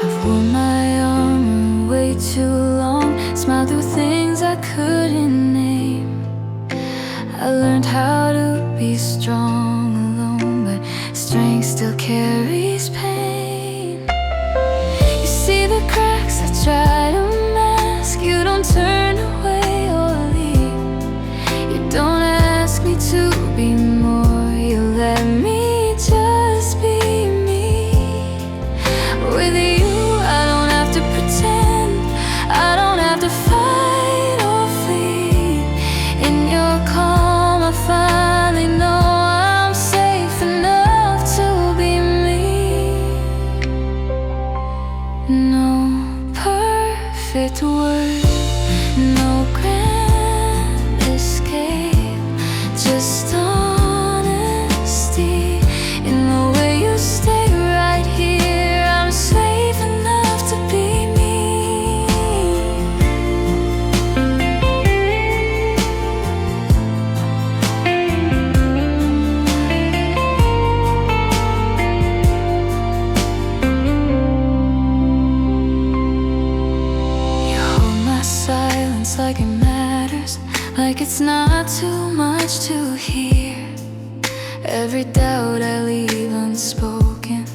I've worn my armor way too long, smiled through things I couldn't name. I learned how to be strong alone, but strength still carries pain. You see the cracks I try to mask, you don't turn away or leave. You don't ask me to be more, you let me just be me. With you I don't have to pretend, I don't have to fight or flee. In your calm I finally know I'm safe enough to be me. like it's not too much to hear. Every doubt I leave unspoken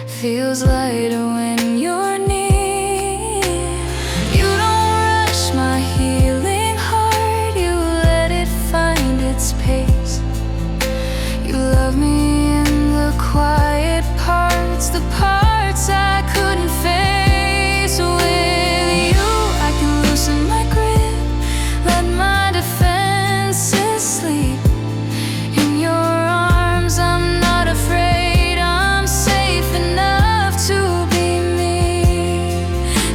feels lighter when you're near. You don't rush my healing heart, you let it find its pace. You love me in the quiet parts, the parts I couldn't face. With you I can loosen my grip, let my defenses sleep. In your arms I'm not afraid, I'm safe enough to be me.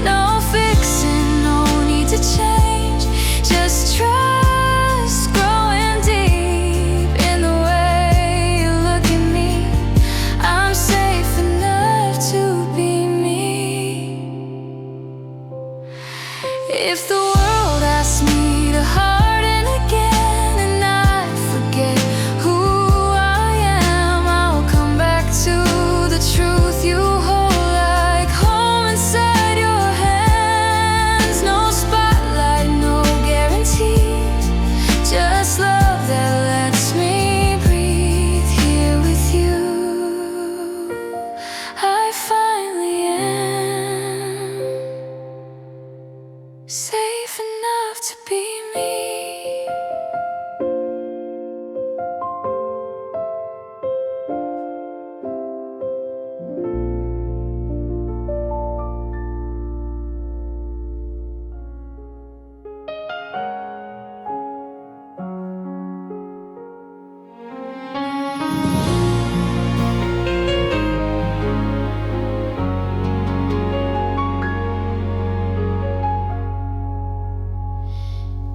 No fixing, no need to change, just trust growing deep in the way you look at me. I'm safe enough to be me. If the world asks me to harden again and I forget who I am, I'll come back to the truth you hold like home inside your hands. No spotlight, no guarantees, just love that lets me breathe here with you. I finally am safe enough to be me.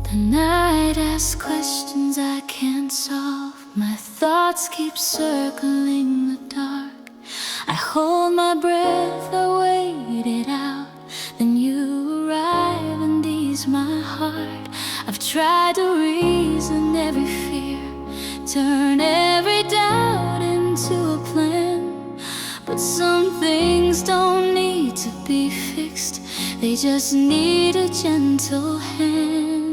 The night asks questions I can't solve. My thoughts keep circling the dark. I hold my breath, I wait it out. Then you arrive and ease my heart. I've tried to reason every fear, turn every doubt into a plan. But some things don't need to be fixed, they just need a gentle hand.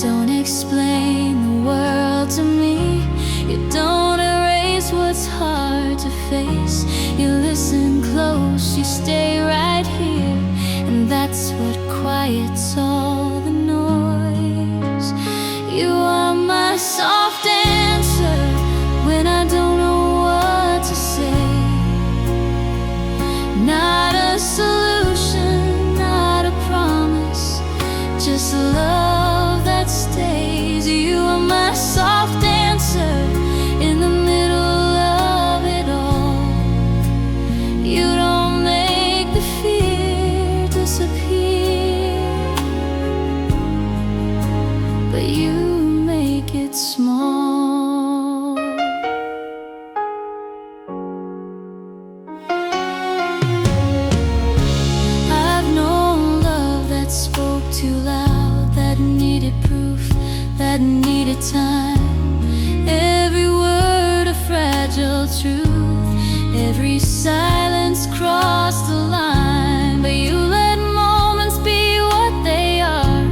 Don't explain the world to me, you don't erase what's hard to face. You listen close, you stay right here, and that's what quiets all the noise. You are my soft answer when I don't know what to say. Not a solution, not a promise, just love that stays. You are my soft answer in the middle of it all. You don't make the fear disappear, but you make it small. I've known love that spoke too loud, that needed proof, that needed time. Every word a fragile truth, every silence crossed the line. But you let moments be what they are.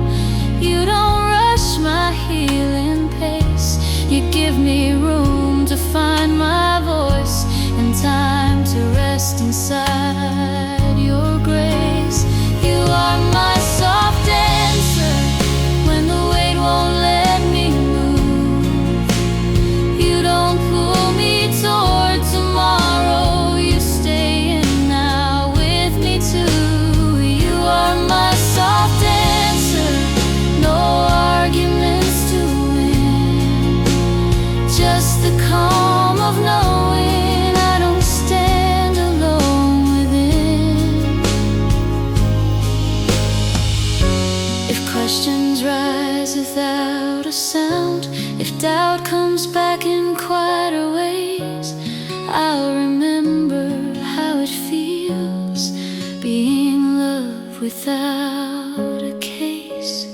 You don't rush my healing pace, you give me room to find my voice and time to rest inside your grace. You are my soft answer when the weight won't let me move. You don't pull me toward tomorrow, you stay in now with me too. You are my soft answer, no arguments to win, just the calm of knowing I don't stand alone within. If questions rise without a sound, if doubt comes back in quieter ways, I'll remember how it feels being loved without a case.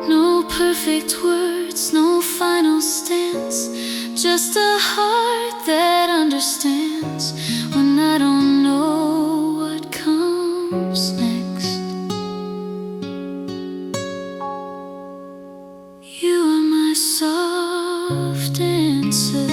No perfect words, no final stance, just a heart that understands when I don't know what comes next. answer.